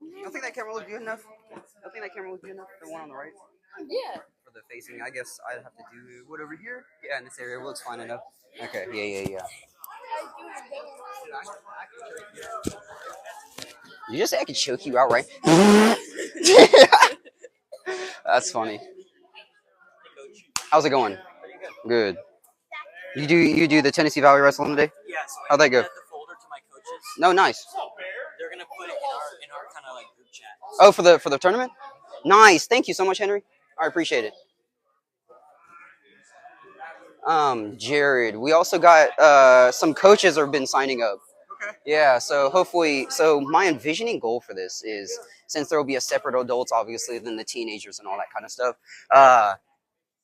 You don't think that camera looks good enough? You don't think that camera looks good enough? The one on the right? Yeah. For the facing, I guess I'd have to do what over here? Yeah, in this area looks fine enough. Okay, yeah. You just say I could choke you out, right? That's funny. How's it going? Good. You do the Tennessee Valley Wrestling today? Yeah, so How'd that go? the folder to my coaches. No, nice. They're gonna put it in our kind of like group chat. Oh, for the tournament? Nice. Thank you so much, Henry. I appreciate it. Jared, we also got some coaches have been signing up. Okay. Yeah, so hopefully, so my envisioning goal for this is since there will be a separate adults, obviously, than the teenagers and all that kind of stuff.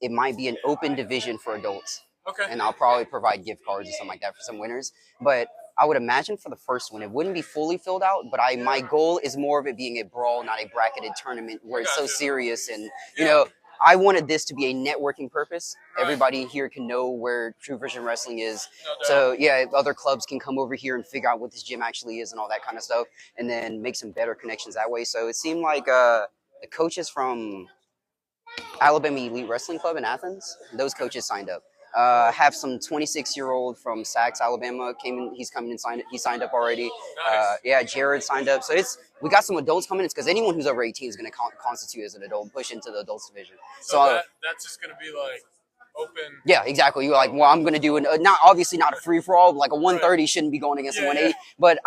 It might be an open division for adults. Okay. And I'll probably provide gift cards or something like that for some winners. But I would imagine for the first one, it wouldn't be fully filled out. But my goal is more of it being a brawl, not a bracketed tournament where it's so serious. And you know, I wanted this to be a networking purpose. Right. Everybody here can know where True Vision Wrestling is. No, so yeah, other clubs can come over here and figure out what this gym actually is and all that kind of stuff, and then make some better connections that way. So it seemed like the coaches from Alabama Elite Wrestling Club in Athens, those coaches signed up. Have some 26-year-old from Sax, Alabama came in. He's coming and signed. He signed up already. Nice. Yeah, Jared signed up. So we got some adults coming. It's because anyone who's over 18 is going to constitute as an adult and push into the adults division. So that's just going to be like open. Yeah, exactly. You're like, well, I'm going to do not obviously not a free for all. Like a 130 shouldn't be going against a 180. But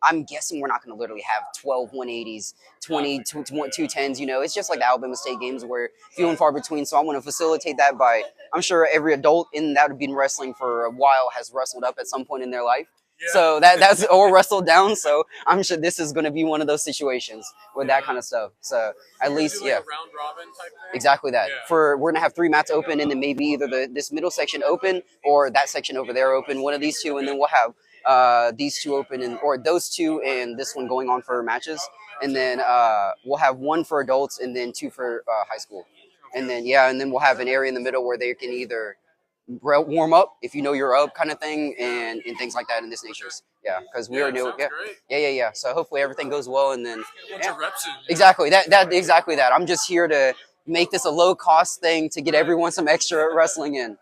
I'm guessing we're not going to literally have 12 180s, 20 210s. You know, it's just like the Alabama State games where few and far between. So I want to facilitate that by. I'm sure every adult in that have been wrestling for a while has wrestled up at some point in their life. Yeah. So that's or wrestled down. So I'm sure this is going to be one of those situations with that kind of stuff. So at least, like a round robin type thing? Exactly that. Yeah. We're gonna have 3 mats open, and then maybe either this middle section open or that section over there open. One of these two, and then we'll have these two open, or those two and this one going on for matches, and then we'll have 1 for adults and then 2 for high school. And then we'll have an area in the middle where they can either warm up if you know you're up kind of thing and things like that in this nature. Yeah, because we are new. Yeah. So hopefully everything goes well, and then exactly that. I'm just here to make this a low cost thing to get everyone some extra wrestling in.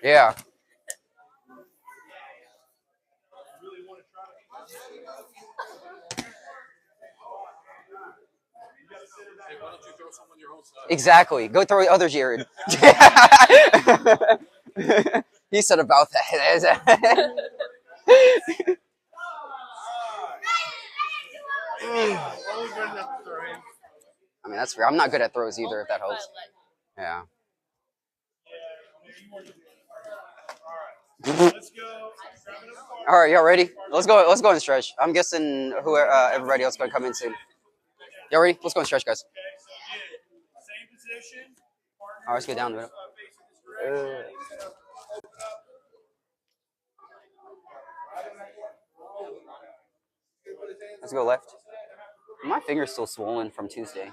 Yeah. Exactly. Go throw other Jared. He said about that. I mean, that's fair. I'm not good at throws either, if that helps. Yeah. All right, y'all ready? Let's go and stretch. I'm guessing everybody else going to come in soon. Y'all ready? Let's go and stretch, guys. All right, let's go down the middle. Let's go left. My finger's still swollen from Tuesday.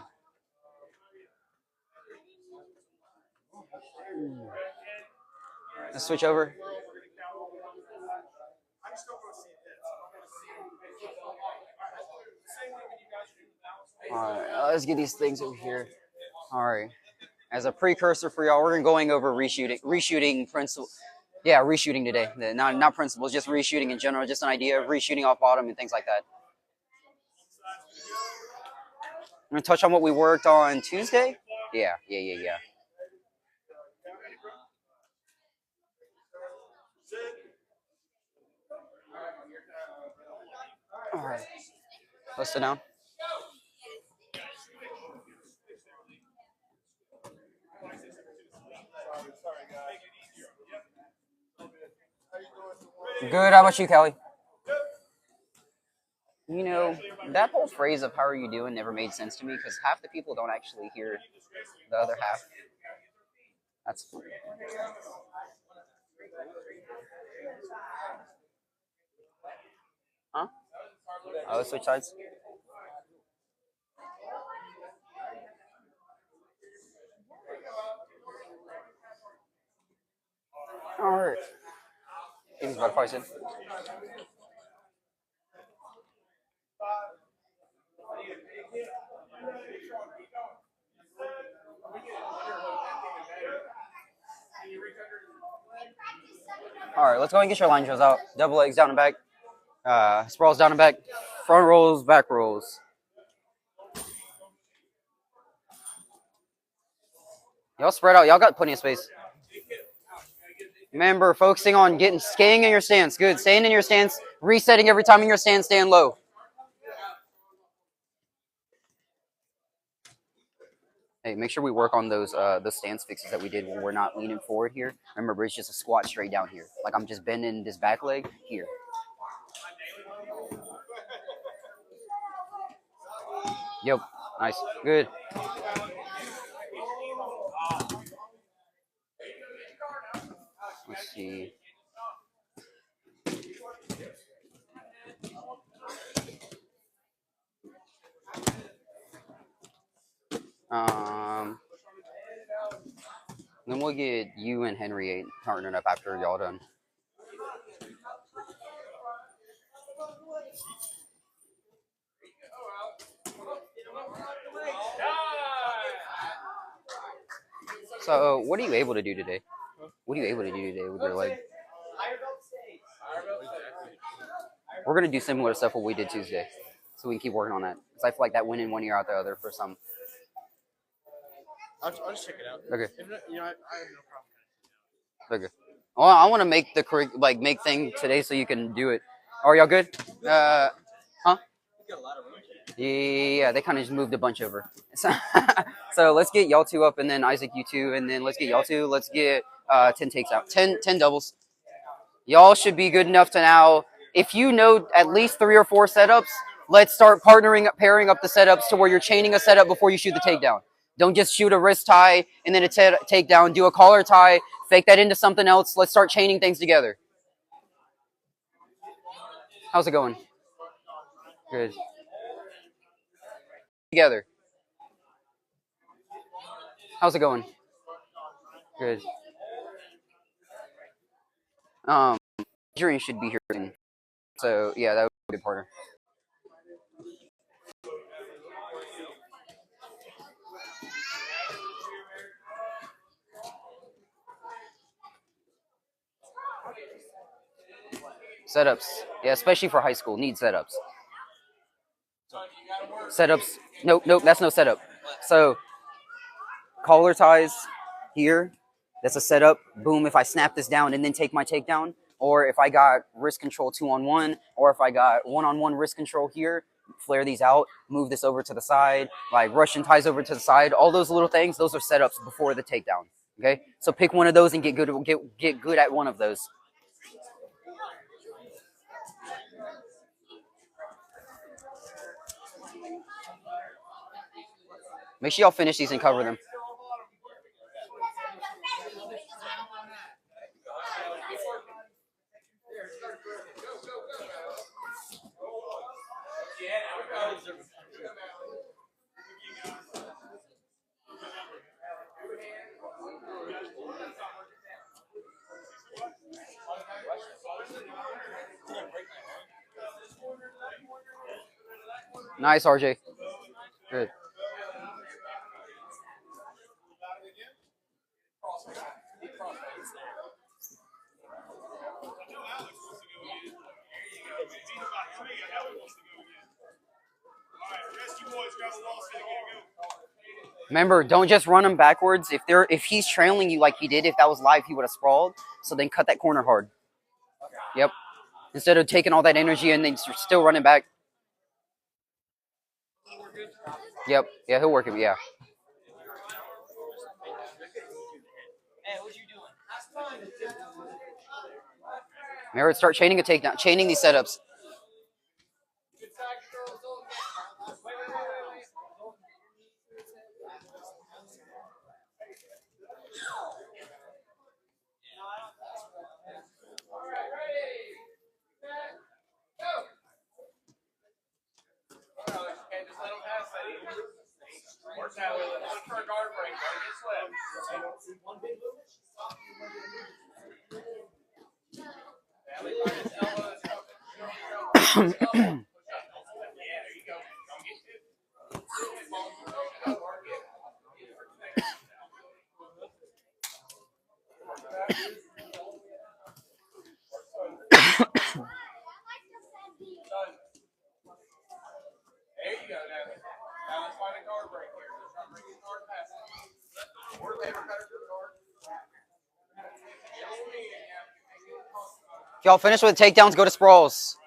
Let's switch over. All right, let's get these things over here. All right. As a precursor for y'all, we're going over reshooting principle. Yeah, reshooting today. Not principles, just reshooting in general, just an idea of reshooting off bottom and things like that. I'm going to touch on what we worked on Tuesday. Yeah. All right. Let's sit down. Good. How about you, Kelly? You know, that whole phrase of "How are you doing?" never made sense to me because half the people don't actually hear the other half. That's funny. Huh? Oh, let's switch sides. All right. He's about to probably sit. All right, let's go and get your line shows out. Double legs down and back. Sprawls down and back. Front rolls, back rolls. Y'all spread out. Y'all got plenty of space. Remember, focusing on staying in your stance. Good. Staying in your stance. Resetting every time in your stance. Staying low. Hey, make sure we work on those the stance fixes that we did when we're not leaning forward here. Remember, it's just a squat straight down here. Like I'm just bending this back leg here. Yep. Nice. Good. Let's see. Then we'll get you and Henry partnered up after y'all done. So, what are you able to do today? What are you able to do today with your leg? We're gonna do similar stuff what we did Tuesday, so we can keep working on that. Because I feel like that went in one ear out the other for some. I'll just check it out. Okay. If not, I have no problem. Okay. Well, I want to make the make thing today so you can do it. Are y'all good? Huh? Yeah, they kind of just moved a bunch over. So let's get y'all two up, and then Isaac, you two, and then let's get y'all two. Let's get 10 takes out. 10 doubles. Y'all should be good enough to now. If you know at least 3 or 4 setups, let's start pairing up the setups to where you're chaining a setup before you shoot the takedown. Don't just shoot a wrist tie and then a takedown. Do a collar tie, fake that into something else. Let's start chaining things together. How's it going? Good. Together. How's it going? Good. Adrian should be here soon. So yeah, that would be a good partner. Setups. Yeah, especially for high school. Need setups. Setups. Nope, that's no setup. So, collar ties here. That's a setup. Boom, if I snap this down and then take my takedown. Or if I got wrist control 2-on-1. Or if I got 1-on-1 wrist control here. Flare these out. Move this over to the side. Like Russian ties over to the side. All those little things, those are setups before the takedown. Okay? So pick one of those and get good at one of those. Make sure y'all finish these and cover them. Nice, RJ. Good. Remember, don't just run him backwards. If he's trailing you like he did, if that was live, he would have sprawled. So then cut that corner hard. Yep. Instead of taking all that energy and then still running back. Yep. Yeah, he'll work it. Yeah. Hey, what you doing? Merritt, start chaining a takedown, chaining these setups. If y'all finish with takedowns, go to sprawls.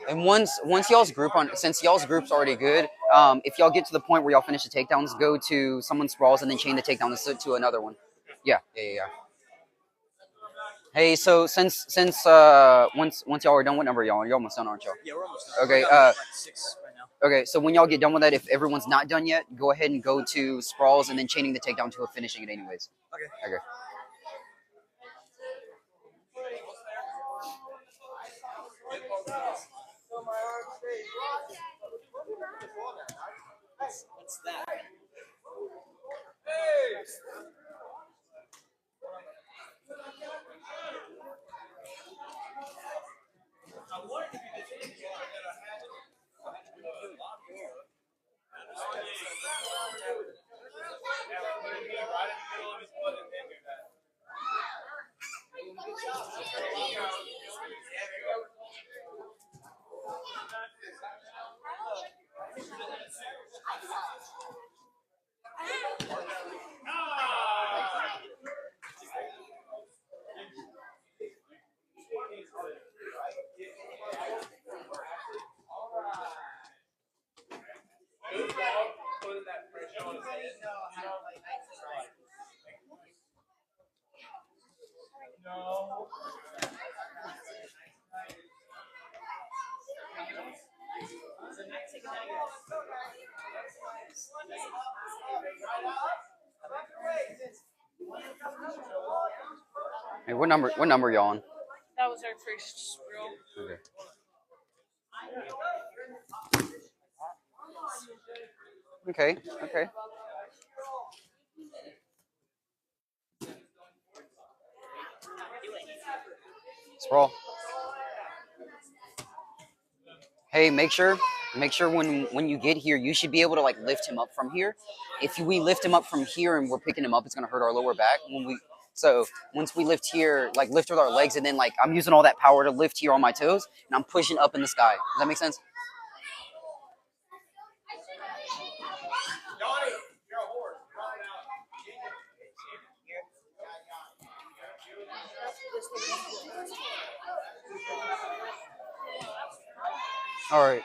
And once y'all's group since y'all's group's already good, if y'all get to the point where y'all finish the takedowns, go to someone's sprawls and then chain the takedown to another one. Yeah. Hey, so since once y'all are done, what number are y'all? You're almost done, aren't y'all? Yeah, we're almost done. Okay. We're like 6 right now. Okay. So when y'all get done with that, if everyone's not done yet, go ahead and go to sprawls and then chaining the takedown to finishing it anyways. Okay. What's that? Hey, what number y'all on? That was our first scroll. Okay. Sprawl. Hey, make sure when you get here, you should be able to like lift him up from here. If we lift him up from here and we're picking him up, it's gonna hurt our lower back So once we lift here, like lift with our legs, and then like I'm using all that power to lift here on my toes, and I'm pushing up in the sky. Does that make sense? All right.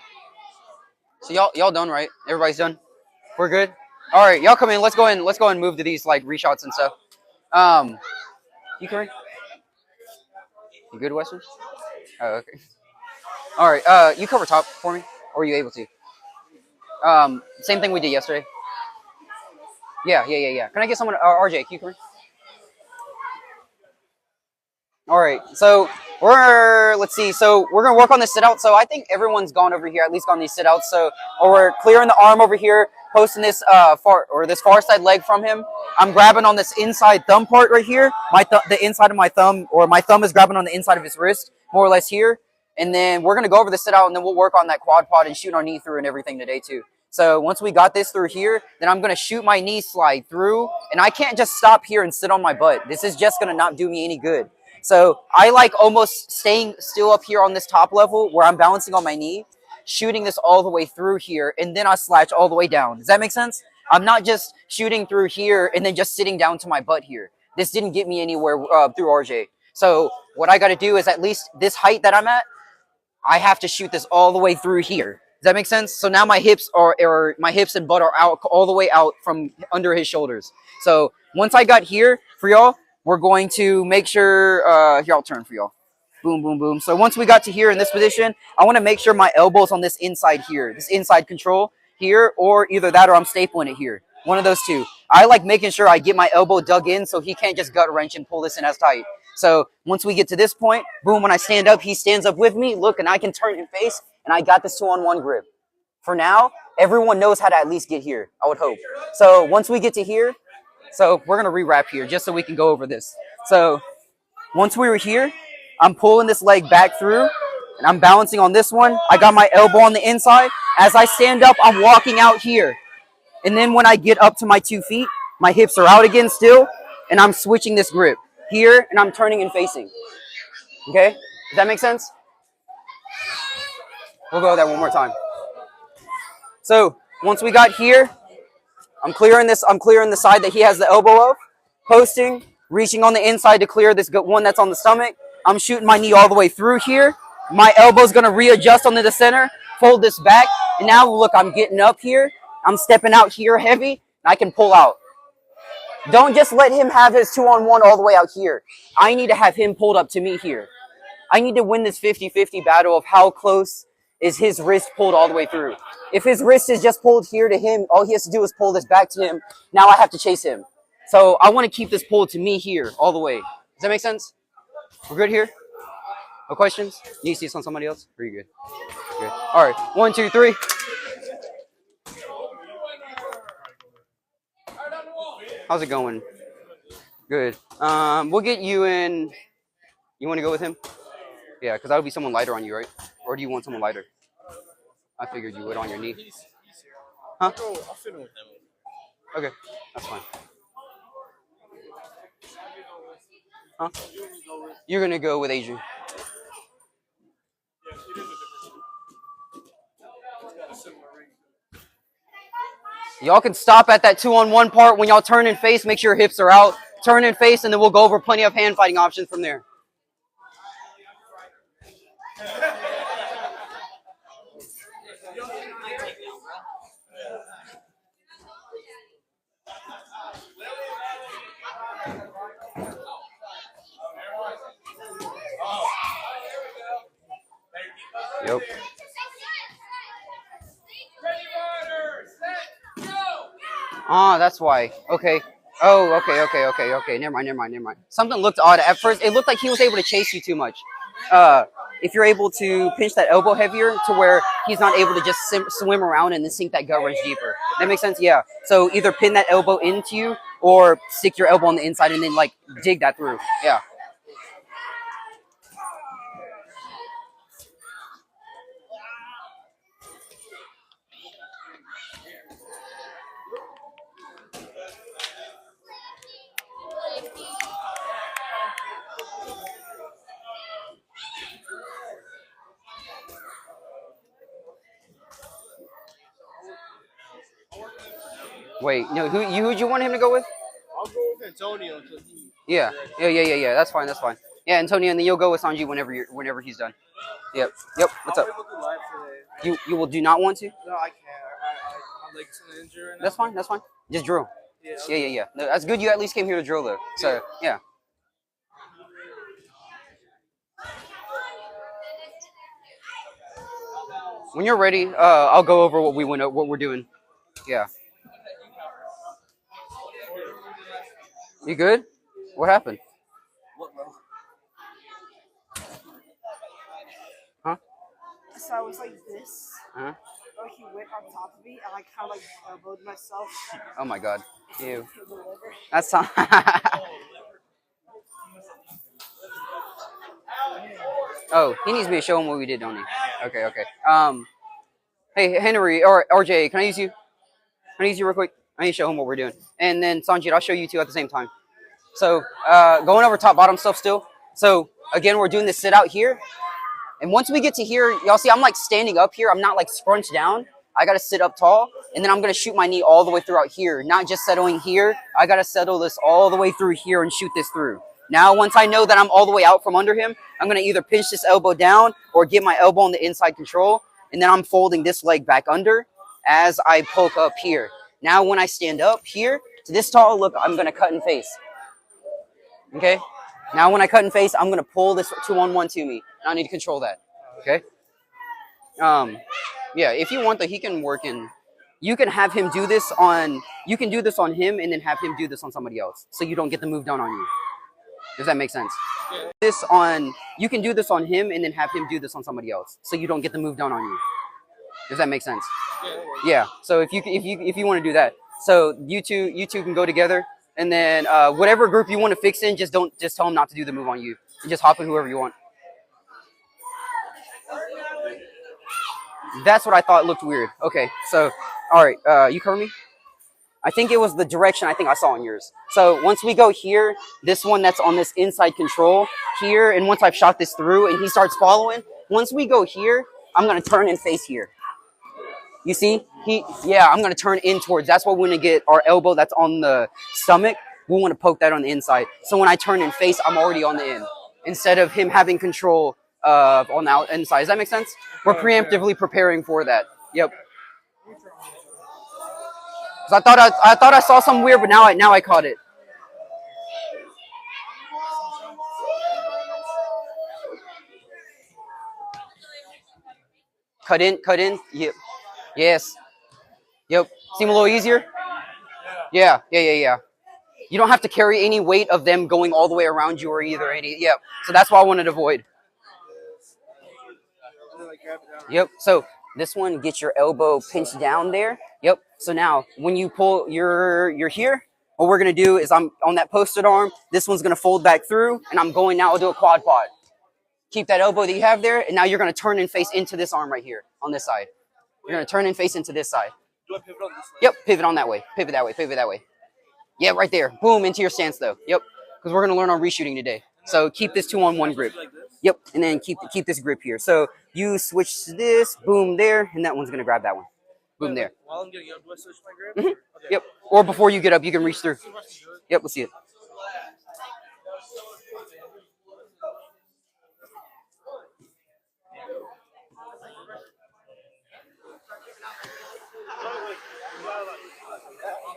So y'all done, right? Everybody's done. We're good. All right, y'all come in. Let's go and move to these like reshots and stuff. You Curry? You good, Western? Oh, okay. All right. You cover top for me, or are you able to? Same thing we did yesterday. Yeah. Can I get someone? RJ, you Curry? All right. So let's see. So we're gonna work on the sit out. So I think everyone's gone over here, at least gone these sit outs. So we're clearing the arm over here, posting this this far side leg from him. I'm grabbing on this inside thumb part right here. The inside of my thumb, or my thumb is grabbing on the inside of his wrist, more or less here. And then we're gonna go over the sit out, and then we'll work on that quad pod and shoot our knee through and everything today too. So once we got this through here, then I'm gonna shoot my knee slide through, and I can't just stop here and sit on my butt. This is just gonna not do me any good. So I like almost staying still up here on this top level where I'm balancing on my knee, shooting this all the way through here, and then I slatch all the way down. Does that make sense? I'm not just shooting through here and then just sitting down to my butt here. This didn't get me anywhere through RJ. So what I got to do is at least this height that I'm at, I have to shoot this all the way through here. Does that make sense? So now my hips my hips and butt are out all the way out from under his shoulders. So once I got here for y'all, we're going to make sure, here I'll turn for y'all. Boom, boom, boom. So once we got to here in this position, I want to make sure my elbow's on this inside here, this inside control here, or either that or I'm stapling it here. One of those two. I like making sure I get my elbow dug in so he can't just gut wrench and pull this in as tight. So once we get to this point, boom, when I stand up, he stands up with me. Look, and I can turn and face, and I got this 2-on-1 grip. For now, everyone knows how to at least get here, I would hope. So once we get to here, so we're going to re-wrap here just so we can go over this. So once we were here, I'm pulling this leg back through, and I'm balancing on this one. I got my elbow on the inside. As I stand up, I'm walking out here. And then when I get up to my 2 feet, my hips are out again still, and I'm switching this grip here, and I'm turning and facing. Okay? Does that make sense? We'll go over that one more time. So once we got here, I'm clearing the side that he has the elbow of, posting, reaching on the inside to clear this one that's on the stomach. I'm shooting my knee all the way through here. My elbow's going to readjust onto the center, fold this back, and now look, I'm getting up here. I'm stepping out here heavy, and I can pull out. Don't just let him have his 2-on-1 all the way out here. I need to have him pulled up to me here. I need to win this 50-50 battle of how close is his wrist pulled all the way through. If his wrist is just pulled here to him, all he has to do is pull this back to him. Now I have to chase him. So I want to keep this pulled to me here all the way. Does that make sense? We're good here? No questions? You need to see this on somebody else? Or are you good? Good. All right. 1, 2, 3. How's it going? Good. We'll get you in. You want to go with him? Yeah, because that would be someone lighter on you, right? Or do you want someone lighter? I figured you would on your knee. Huh? I'll fit in with them. Okay, that's fine. Huh? You're going to go with Adrian. Y'all can stop at that 2-on-1 part. When y'all turn and face, make sure your hips are out. Turn and face, and then we'll go over plenty of hand fighting options from there. Yep. Ah, that's why. Okay. Oh, okay. Never mind. Something looked odd at first. It looked like he was able to chase you too much. If you're able to pinch that elbow heavier to where he's not able to just swim around and then sink that gut wrench deeper. That makes sense? Yeah. So either pin that elbow into you or stick your elbow on the inside and then like dig that through. Yeah. Wait, no, who'd you want him to go with? I'll go with Antonio until he. Yeah. That's fine. Yeah, Antonio, and then you'll go with Sanji whenever he's done. Yep. What's up? You will do not want to? No, I can't. I'm like something injured right now. That's fine. Just drill. Yeah. Yeah. No, that's good. You at least came here to drill though. So yeah. When you're ready, I'll go over what we're doing. Yeah. You good? What happened? Huh? So I was like this. Uh-huh. Or he went on top of me, and I kind of like elbowed myself. Oh my God. Ew. In the liver. That's not. Oh, he needs me to show him what we did, don't he? Okay. Hey, Henry or RJ, can I use you? Can I use you real quick? I need to show him what we're doing. And then Sanjit, I'll show you two at the same time. So going over top bottom stuff still. So again, we're doing this sit out here. And once we get to here, y'all see I'm like standing up here. I'm not like scrunched down. I got to sit up tall. And then I'm going to shoot my knee all the way throughout here, not just settling here. I got to settle this all the way through here and shoot this through. Now, once I know that I'm all the way out from under him, I'm going to either pinch this elbow down or get my elbow on the inside control. And then I'm folding this leg back under as I poke up here. Now, when I stand up here to this tall, look, I'm going to cut and face. Okay? Now, when I cut and face, I'm going to pull this 2-on-1 to me. Now I need to control that. Okay? Yeah, if you want, though, he can work in. You can have him do this on. You can do this on him, and then have him do this on somebody else, so you don't get the move done on you. Does that make sense? This on. You can do this on him, and then have him do this on somebody else, so you don't get the move done on you. Does that make sense? Yeah. So if you want to do that, so you two can go together, and then whatever group you want to fix in, just tell him not to do the move on you, and just hop in whoever you want. That's what I thought looked weird. Okay, so, all right, you cover me? I think it was the direction I think I saw on yours. So once we go here, this one that's on this inside control here, and once I've shot this through and he starts following, once we go here, I'm going to turn and face here. You see? I'm going to turn in towards. That's why we're going to get our elbow that's on the stomach. We want to poke that on the inside. So when I turn and face, I'm already on the in. Instead of him having control on the inside. Does that make sense? We're preemptively preparing for that. Yep. So I thought I saw something weird, but now I caught it. Cut in. Yep. Yes. Yep. Seem a little easier? Yeah. You don't have to carry any weight of them going all the way around you or either any. Yep. So that's why I wanted to avoid. Yep. So this one, get your elbow pinched down there. Yep. So now when you pull, you're here. What we're gonna do is I'm on that posted arm. This one's gonna fold back through, and I'm going now. I'll do a quad pod. Keep that elbow that you have there, and now you're gonna turn and face into this arm right here on this side. You're gonna turn and face into this side. Do I pivot on this side? Yep. Pivot on that way. Pivot that way. Pivot that way. Yeah, right there. Boom, into your stance though. Yep. Because we're gonna learn on reshooting today. So keep this 2-on-1 grip. Like this? Yep, and then keep this grip here. So you switch this, boom there, and that one's gonna grab that one. Boom there. While I'm getting up, do I switch my grip? Mhm. Okay. Yep. Or before you get up, you can reach through. Yep, let's see it.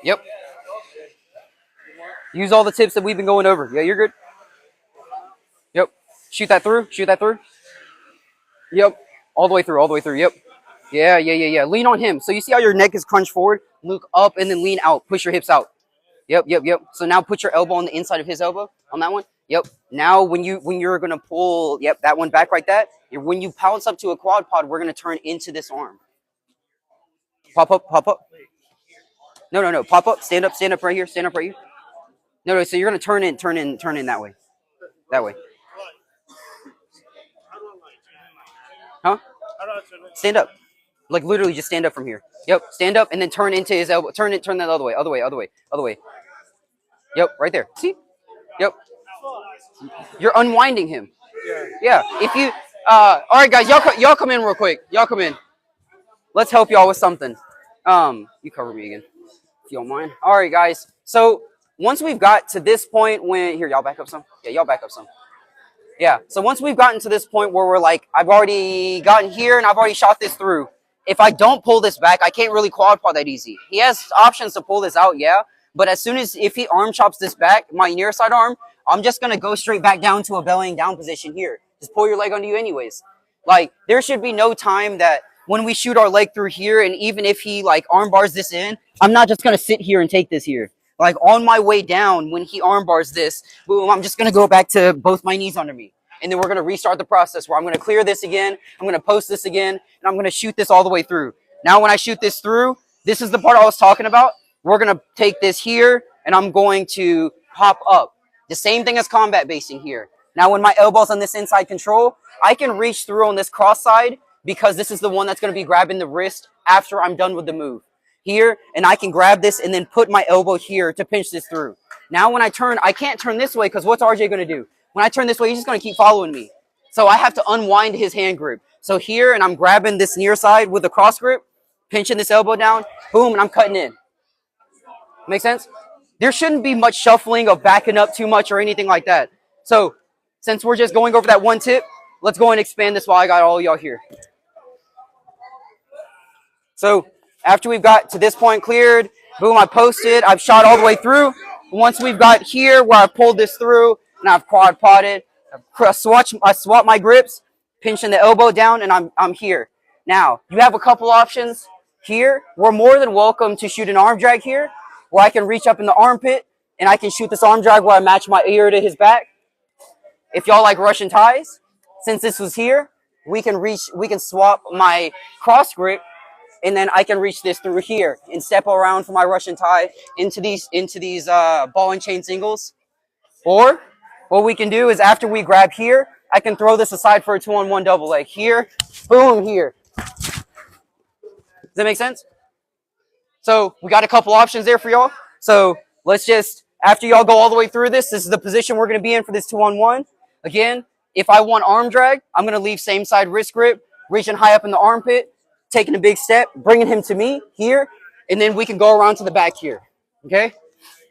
Yep. Use all the tips that we've been going over. Yeah, you're good. Yep. Shoot that through. Yep. All the way through. Yep. Yeah. Lean on him. So you see how your neck is crunched forward? Look up and then lean out. Push your hips out. Yep. So now put your elbow on the inside of his elbow on that one. Yep. Now when you're gonna pull, yep, that one back like that. When you pounce up to a quad pod, we're gonna turn into this arm. Pop up. No. Pop up. Stand up right here. No. So you're gonna turn in that way. Huh? Stand up. Like literally just stand up from here. Yep. Stand up and then turn into his elbow. Turn that other way. Yep. Right there. See? Yep. You're unwinding him. Yeah. If you, all right, guys, y'all come in real quick. Y'all come in. Let's help y'all with something. You cover me again, if you don't mind. All right, guys. So once we've got to this point here, y'all back up some. Yeah, y'all back up some. Yeah. So once we've gotten to this point where we're like, I've already gotten here and I've already shot this through. If I don't pull this back, I can't really quad pod that easy. He has options to pull this out, yeah. But if he arm chops this back, my near side arm, I'm just going to go straight back down to a bellying down position here. Just pull your leg under you anyways. Like, there should be no time that when we shoot our leg through here, and even if he, like, arm bars this in, I'm not just going to sit here and take this here. Like, on my way down, when he arm bars this, boom, I'm just going to go back to both my knees under me. And then we're going to restart the process where I'm going to clear this again, I'm going to post this again, and I'm going to shoot this all the way through. Now, when I shoot this through, this is the part I was talking about. We're going to take this here, and I'm going to pop up. The same thing as combat basing here. Now, when my elbow's on this inside control, I can reach through on this cross side because this is the one that's going to be grabbing the wrist after I'm done with the move. Here, and I can grab this and then put my elbow here to pinch this through. Now, when I turn, I can't turn this way because what's RJ going to do? When I turn this way, he's just going to keep following me. So I have to unwind his hand grip. So here, and I'm grabbing this near side with the cross grip, pinching this elbow down, boom, and I'm cutting in. Make sense? There shouldn't be much shuffling of backing up too much or anything like that. So since we're just going over that one tip, let's go and expand this while I got all of y'all here. So after we've got to this point cleared, boom, I posted, I've shot all the way through. Once we've got here where I pulled this through and I've quad potted, I swap my grips, pinching the elbow down, and I'm here. Now, you have a couple options here. We're more than welcome to shoot an arm drag here, where I can reach up in the armpit and I can shoot this arm drag where I match my ear to his back. If y'all like Russian ties, since this was here, we can swap my cross grip, and then I can reach this through here and step around for my Russian tie into these ball and chain singles. Or what we can do is after we grab here, I can throw this aside for a 2-on-1 double leg. Here, boom, here. Does that make sense? So we got a couple options there for y'all. So let's just, after y'all go all the way through this is the position we're going to be in for this 2-on-1. Again, if I want arm drag, I'm going to leave same side wrist grip, reaching high up in the armpit, taking a big step, bringing him to me here, and then we can go around to the back here, okay?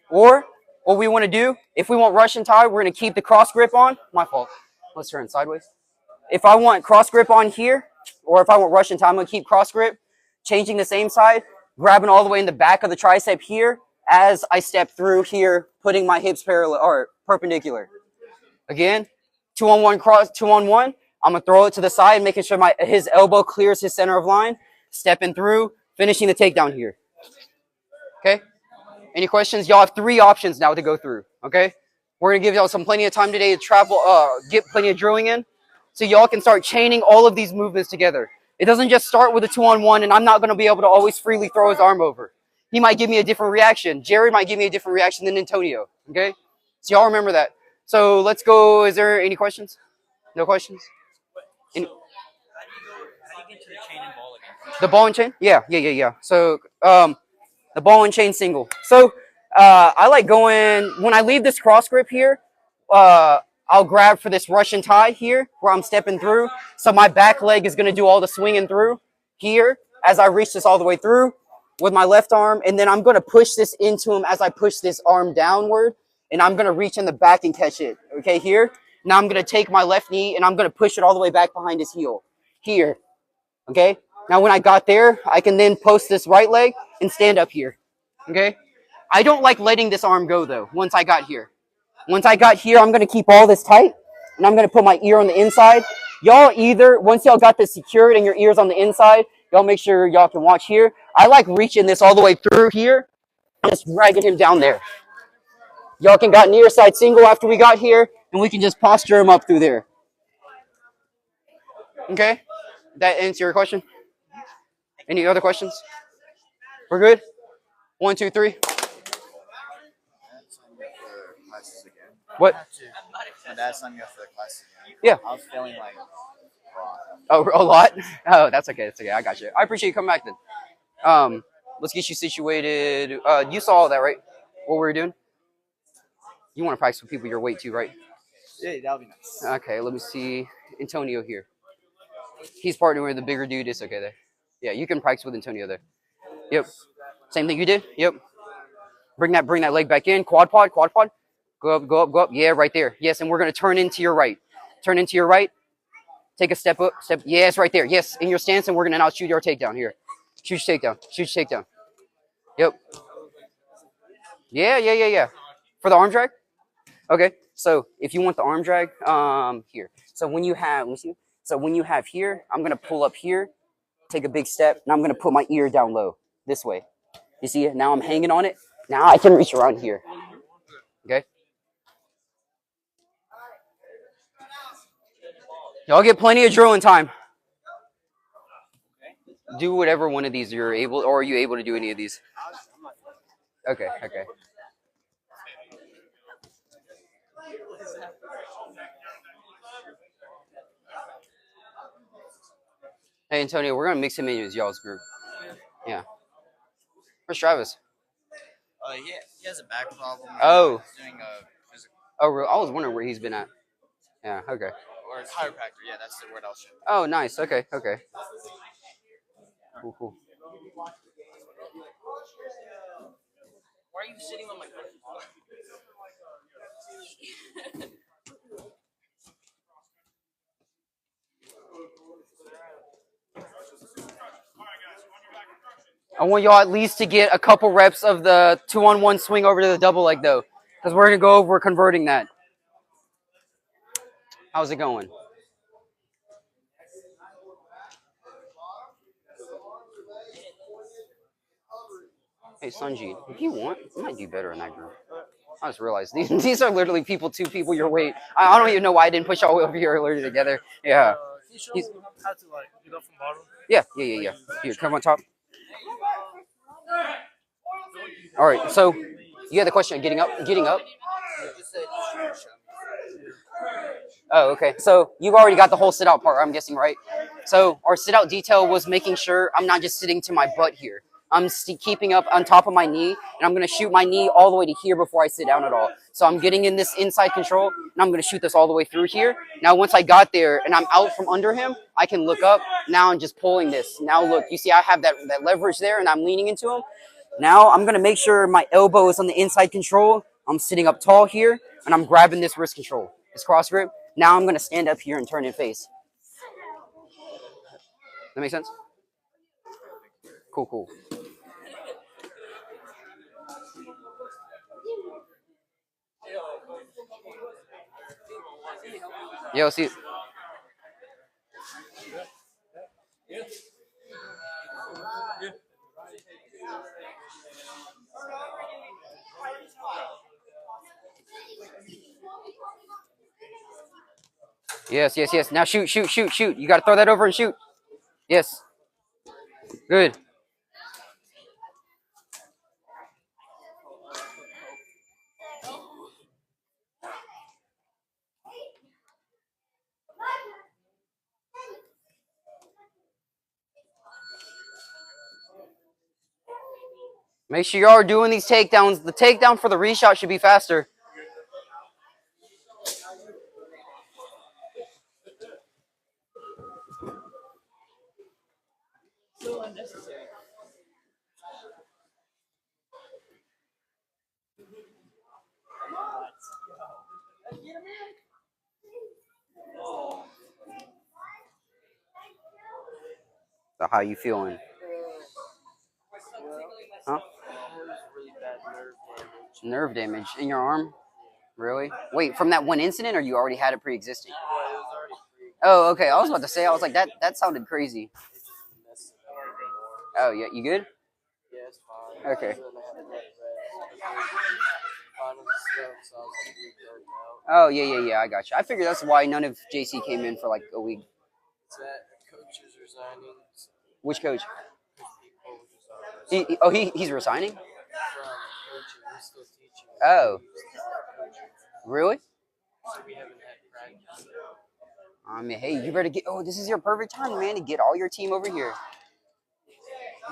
Or what we want to do, if we want Russian tie, we're going to keep the cross grip on. My fault. Let's turn sideways. If I want cross grip on here, or if I want Russian tie, I'm going to keep cross grip, changing the same side, grabbing all the way in the back of the tricep here as I step through here, putting my hips parallel or perpendicular. Again, 2-on-1 cross, 2-on-1. I'm going to throw it to the side, making sure his elbow clears his center of line, stepping through, finishing the takedown here. Okay? Any questions? Y'all have 3 options now to go through, okay? We're going to give y'all plenty of time today to travel, get plenty of drilling in, so y'all can start chaining all of these movements together. It doesn't just start with a 2-on-1, and I'm not going to be able to always freely throw his arm over. He might give me a different reaction. Jerry might give me a different reaction than Antonio, okay? So y'all remember that. So let's go. Is there any questions? No questions? How do you get to the chain and ball again? The ball and chain? Yeah. So the ball and chain single. So I like going, when I leave this cross grip here, I'll grab for this Russian tie here where I'm stepping through. So my back leg is going to do all the swinging through here as I reach this all the way through with my left arm. And then I'm going to push this into him as I push this arm downward. And I'm going to reach in the back and catch it. Okay, here. Now I'm going to take my left knee and I'm going to push it all the way back behind his heel. Here. Okay. Now when I got there, I can then post this right leg and stand up here. Okay. I don't like letting this arm go though once I got here. Once I got here, I'm going to keep all this tight and I'm going to put my ear on the inside. Y'all once y'all got this secured and your ear's on the inside, y'all make sure y'all can watch here. I like reaching this all the way through here, just dragging him down there. Y'all can got near side single after we got here, and we can just posture him up through there. Okay? That answer your question? Any other questions? We're good? 1, 2, 3. What? My dad's signed me up for the class again. Yeah. I was feeling like Oh, a lot? Oh, that's okay. That's okay. I got you. I appreciate you coming back then. Let's get you situated. You saw all that, right? What we were doing? You want to practice with people your weight too, right? yeah, that would be nice. Okay, let me see. Antonio here. He's partnering with the bigger dude. It's okay there. Yeah, you can practice with Antonio there. Yep. Same thing you did? Yep. Bring that leg back in. Quad pod. Go up. Yeah, right there. Yes, and we're going to turn into your right. Turn into your right. Take a step up. Yes, right there. Yes, in your stance, and we're going to now shoot your takedown here. Shoot your takedown. Yep. Yeah. For the arm drag? Okay. So if you want the arm drag, here. So when you have, here, I'm going to pull up here, take a big step, and I'm going to put my ear down low this way. You see it? Now I'm hanging on it. Now I can reach around here. Okay? Y'all get plenty of drilling time. Do whatever one of these you're able, or are you able to do any of these? Okay. Hey, Antonio, we're going to mix him in with y'all's group. Yeah. Where's Travis? He has a back problem. Oh. He's doing a physical. Oh, I was wondering where he's been at. Yeah, okay. Or Or chiropractor. Yeah, that's the word I was trying to. Oh, nice. Okay, okay. Cool, cool. Why are you sitting on my couch? I want y'all at least to get a couple reps of the 2-on-1 swing over to the double leg though, because we're gonna go over converting that. How's it going? Hey Sunji, if you want, you might do better in that group. I just realized these are literally two people your weight. I don't even know why I didn't push all over here earlier together. Yeah. Can you show them how to like get up from bottom? Yeah. Here, come on top. All right, so you had the question of getting up. Oh, okay. So you've already got the whole sit out part, I'm guessing, right? So our sit out detail was making sure I'm not just sitting to my butt here. I'm keeping up on top of my knee, and I'm going to shoot my knee all the way to here before I sit down at all. So I'm getting in this inside control, and I'm going to shoot this all the way through here. Now, once I got there and I'm out from under him, I can look up. Now I'm just pulling this. Now look, you see I have that leverage there, and I'm leaning into him. Now I'm going to make sure my elbow is on the inside control. I'm sitting up tall here, and I'm grabbing this wrist control, this cross grip. Now I'm going to stand up here and turn and face. That make sense? Cool. Yo, see. Yes. Now shoot. You got to throw that over and shoot. Yes. Good. Make sure you are doing these takedowns. The takedown for the reshot should be faster. So unnecessary. So how you feeling? Huh? Really bad nerve damage. Nerve damage in your arm? Really? Wait, from that one incident, or you already had it pre-existing? Well, it was already free. Oh, okay. I was about to say, I was like, that sounded crazy. It just messed up. Oh, yeah. You good? Yeah, it's fine. Okay. And then I had to let rest. Finally stuck, so I was like redone out. Oh, yeah. I got you. I figured that's why none of JC came in for like a week. It's that coach is resigning. Which coach? People just He's resigning? from coaching. He's still teaching. Oh. Really? So we haven't had practice. I mean, hey, you better get. Oh, this is your perfect time, man, to get all your team over here.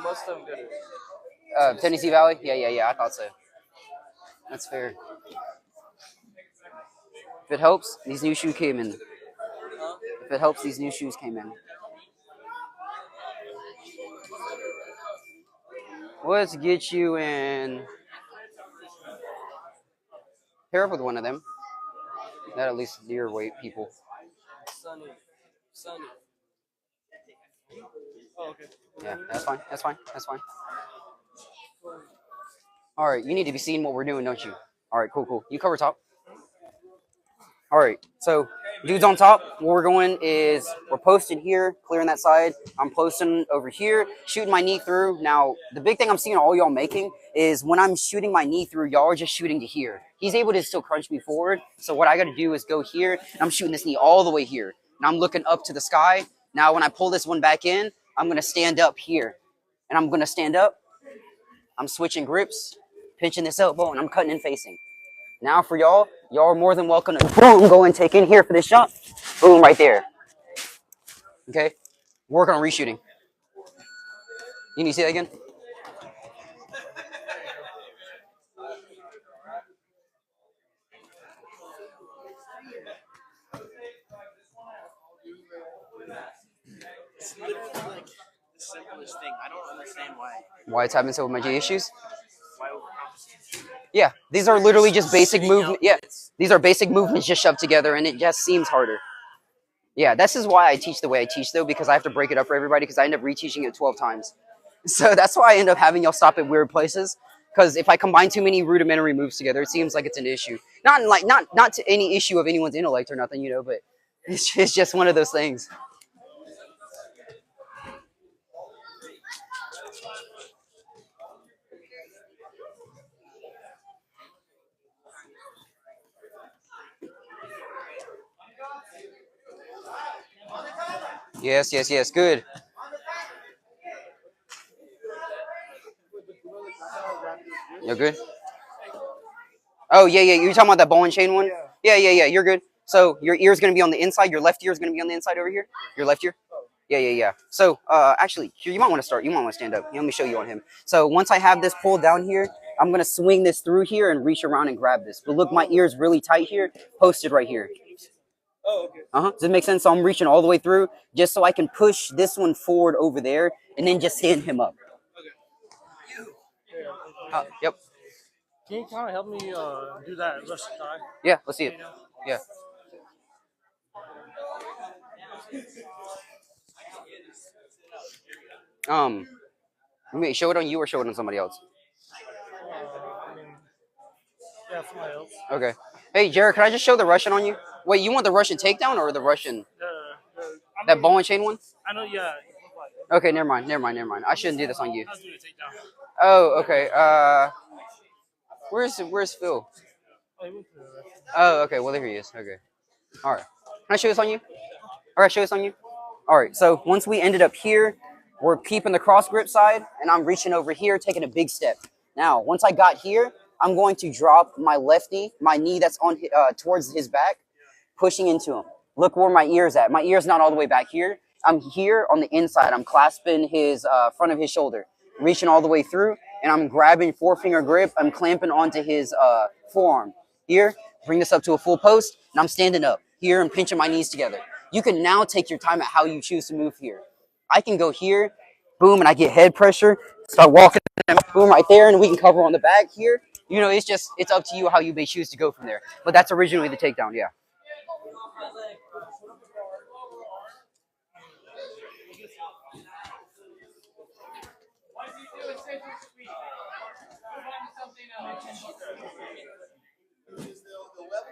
Most of them go to Tennessee Valley? Yeah. I thought so. That's fair. If it helps, these new shoes came in. If it helps, these new shoes came in. Let's get you in. Pair up with one of them. That at least your weight people. Sunny. Oh, okay. Yeah, that's fine. All right, you need to be seeing what we're doing, don't you? All right, cool. You cover top. All right, so dude's on top. Where we're going is we're posted here, clearing that side. I'm posting over here, shooting my knee through. Now, the big thing I'm seeing all y'all making is when I'm shooting my knee through, y'all are just shooting to here. He's able to still crunch me forward. So what I got to do is go here, and I'm shooting this knee all the way here. And I'm looking up to the sky. Now, when I pull this one back in, I'm going to stand up here. And I'm going to stand up. I'm switching grips, pinching this elbow, and I'm cutting and facing. Now for y'all are more than welcome to boom, go and take in here for this shot. Boom, right there. Okay? Work on reshooting. You need to see that again? It's literally like the simplest thing. I don't understand why. Why it's having so much issues? Why overcompensate? Yeah, these are literally just basic Shitting movement. out Yeah, hits. these are basic movements just shoved together, and it just seems harder. Yeah, this is why I teach the way I teach, though, because I have to break it up for everybody, because I end up reteaching it 12 times. So that's why I end up having y'all stop at weird places, because if I combine too many rudimentary moves together, it seems like it's an issue. Not to any issue of anyone's intellect or nothing, you know, but it's just one of those things. Yes, yes, yes, good. You're good? Oh, yeah, yeah. You're talking about that ball and chain one? Yeah, yeah, yeah. You're good. So your ear's going to be on the inside. Your left ear is going to be on the inside over here. Your left ear? Yeah, yeah, yeah. So actually, here, you might want to start. You might want to stand up. Let me show you on him. So once I have this pulled down here, I'm going to swing this through here and reach around and grab this. But look, my ear is really tight here, posted right here. Oh, okay. Does that make sense? So I'm reaching all the way through just so I can push this one forward over there and then just stand him up. Yep. Can you kind of help me do that Russian thigh? Yeah, let's see it. Yeah. You may show it on you or show it on somebody else. I mean, yeah, somebody else. Okay. Hey, Jared, can I just show the Russian on you? Wait, you want the Russian takedown or the Russian, that ball and chain one? I know, yeah. Okay, never mind. I shouldn't do this on you. I'll do the takedown. Oh, okay. Where's Phil? Oh, okay. Well, there he is. Okay. All right. Can I show this on you? All right, show this on you. All right. So once we ended up here, we're keeping the cross grip side, and I'm reaching over here, taking a big step. Now, once I got here, I'm going to drop my left knee, my knee that's on towards his back, pushing into him. Look where my ear's at. My ear's not all the way back here. I'm here on the inside. I'm clasping his front of his shoulder, reaching all the way through, and I'm grabbing four-finger grip. I'm clamping onto his forearm. Here, bring this up to a full post, and I'm standing up. Here, I'm pinching my knees together. You can now take your time at how you choose to move here. I can go here, boom, and I get head pressure, start walking, and boom, right there, and we can cover on the back here. You know, it's up to you how you may choose to go from there. But that's originally the takedown, yeah.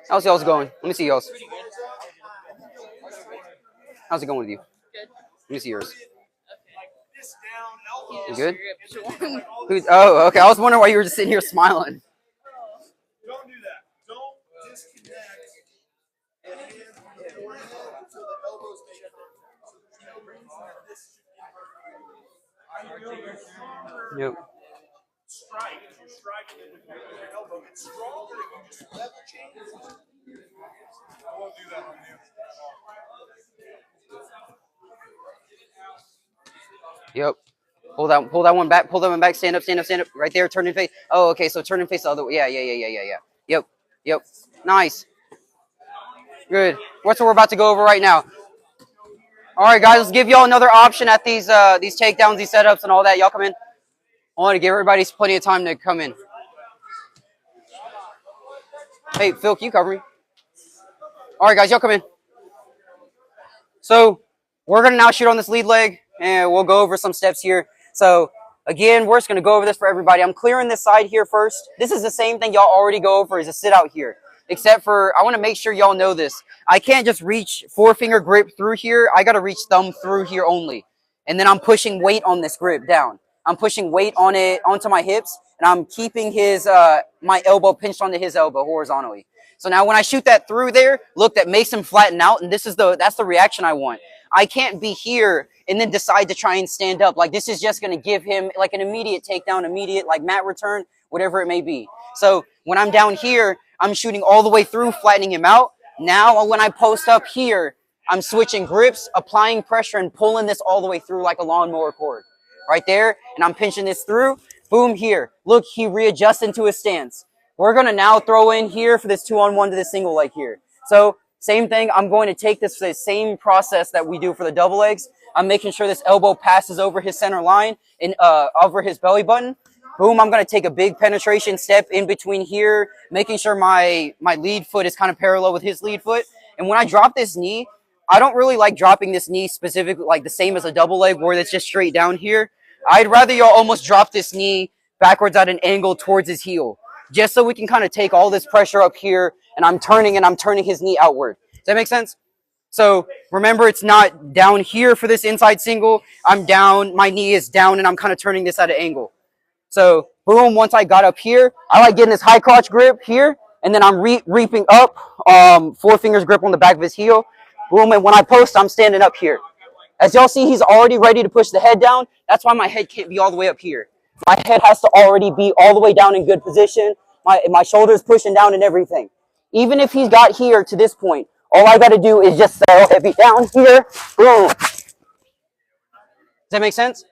How's y'all's going? Let me see y'all's. How's it going with you? Good. Let me see yours. You Yes, good? you're good. Oh, okay. I was wondering why you were just sitting here smiling. Don't do that. Don't disconnect and hand the forehead until the elbows make contact. Yep. Strike. If you're striking it with your elbow, it's stronger if you just level change. I won't do that on you. Yep. Pull that one back. Pull that one back. Stand up. Right there. Turn and face. Oh, okay. So turn and face the other way. Yeah. Yep. Nice. Good. What's what we're about to go over right now? All right, guys. Let's give y'all another option at these takedowns, these setups, and all that. Y'all come in. I want to give everybody plenty of time to come in. Hey, Phil, can you cover me? All right, guys. Y'all come in. So we're gonna now shoot on this lead leg, and we'll go over some steps here. So again, we're just going to go over this for everybody. I'm clearing this side here first. This is the same thing y'all already go over as a sit out here, except for I want to make sure y'all know this. I can't just reach four-finger grip through here. I got to reach thumb through here only. And then I'm pushing weight on this grip down. I'm pushing weight on it onto my hips, and I'm keeping his my elbow pinched onto his elbow horizontally. So now when I shoot that through there, look, that makes him flatten out, and that's the reaction I want. I can't be here and then decide to try and stand up. Like, this is just going to give him like an immediate takedown, immediate like mat return, whatever it may be. So when I'm down here, I'm shooting all the way through, flattening him out. Now when I post up here, I'm switching grips, applying pressure, and pulling this all the way through like a lawnmower cord. Right there, and I'm pinching this through. Boom, here. Look, he readjusts into his stance. We're going to now throw in here for this 2-on-1 to this single leg here. So Same thing. I'm going to take this the same process that we do for the double legs. I'm making sure this elbow passes over his center line and over his belly button. Boom, I'm going to take a big penetration step in between here, making sure my lead foot is kind of parallel with his lead foot. And when I drop this knee, I don't really like dropping this knee specifically like the same as a double leg where it's just straight down here. I'd rather y'all almost drop this knee backwards at an angle towards his heel, just so we can kind of take all this pressure up here, and I'm turning his knee outward. Does that make sense? So remember, it's not down here for this inside single. I'm down, my knee is down, and I'm kind of turning this at an angle. So boom, once I got up here, I like getting this high crotch grip here, and then I'm reaping up, 4 fingers grip on the back of his heel. Boom, and when I post, I'm standing up here. As y'all see, he's already ready to push the head down. That's why my head can't be all the way up here. My head has to already be all the way down in good position. My shoulders pushing down and everything. Even if he's got here to this point, all I got to do is just settle heavy down here. Boom. Does that make sense?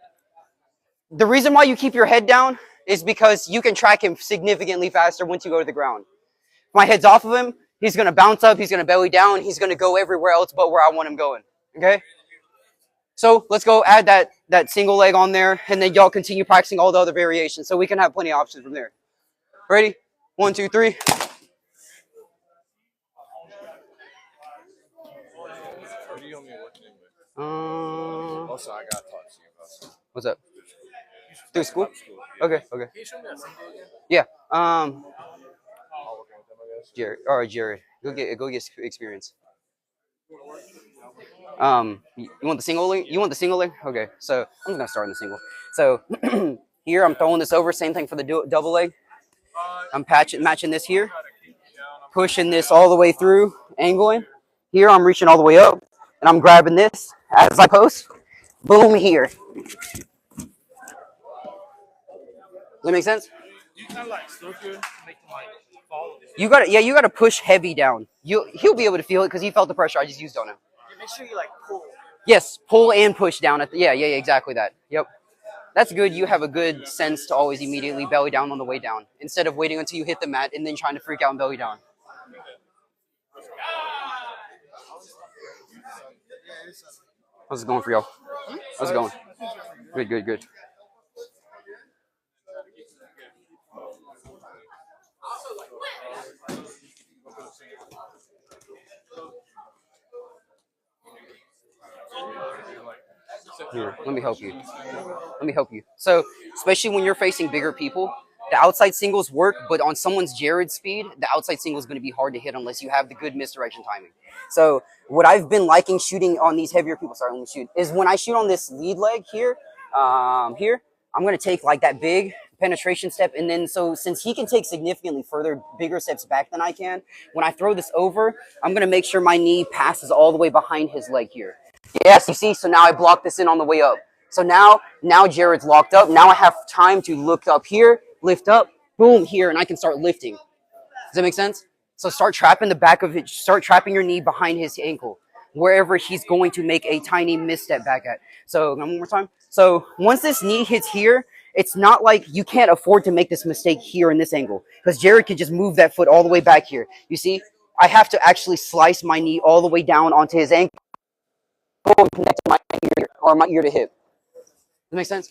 The reason why you keep your head down is because you can track him significantly faster once you go to the ground. If my head's off of him, he's going to bounce up, he's going to belly down, he's going to go everywhere else but where I want him going. Okay? So let's go add that single leg on there, and then y'all continue practicing all the other variations so we can have plenty of options from there. Ready? 1, 2, 3. What do you want me looking with? Also, I got to talk to you about something. What's up? Through school? Okay, okay. Can you show me that single again? Yeah. I'll work with them, I guess. Jared. All right, Jared. Go get experience. You want the single leg? You want the single leg? Okay. So I'm just gonna start in the single. So here I'm throwing this over. Same thing for the double leg. I'm matching this here, pushing this all the way through, angling. Here I'm reaching all the way up, and I'm grabbing this as I post. Boom here. Does that make sense? You kind of like stroke it, make them like follow. You gotta push heavy down. He'll be able to feel it because he felt the pressure I just used on him. Make sure you like pull. Yes, pull and push down. Yeah, exactly that. Yep. That's good. You have a good sense to always immediately belly down on the way down instead of waiting until you hit the mat and then trying to freak out and belly down. How's it going for y'all? How's it going? Good. Here, let me help you. So, especially when you're facing bigger people, the outside singles work, but on someone's Jared speed, the outside single is going to be hard to hit unless you have the good misdirection timing. So, what I've been liking shooting on these heavier people, is when I shoot on this lead leg here, I'm going to take like that big penetration step, and then since he can take significantly bigger steps back than I can, when I throw this over, I'm going to make sure my knee passes all the way behind his leg here. Yes, you see, so now I block this in on the way up. So now Jared's locked up. Now I have time to look up here, lift up, boom, here, and I can start lifting. Does that make sense? So start trapping the back of it, start trapping your knee behind his ankle, wherever he's going to make a tiny misstep back at. So one more time. So once this knee hits here, it's not like you can't afford to make this mistake here in this angle, because Jared can just move that foot all the way back here. You see, I have to actually slice my knee all the way down onto his ankle and connect to my ear, or my ear to hip. Does that make sense?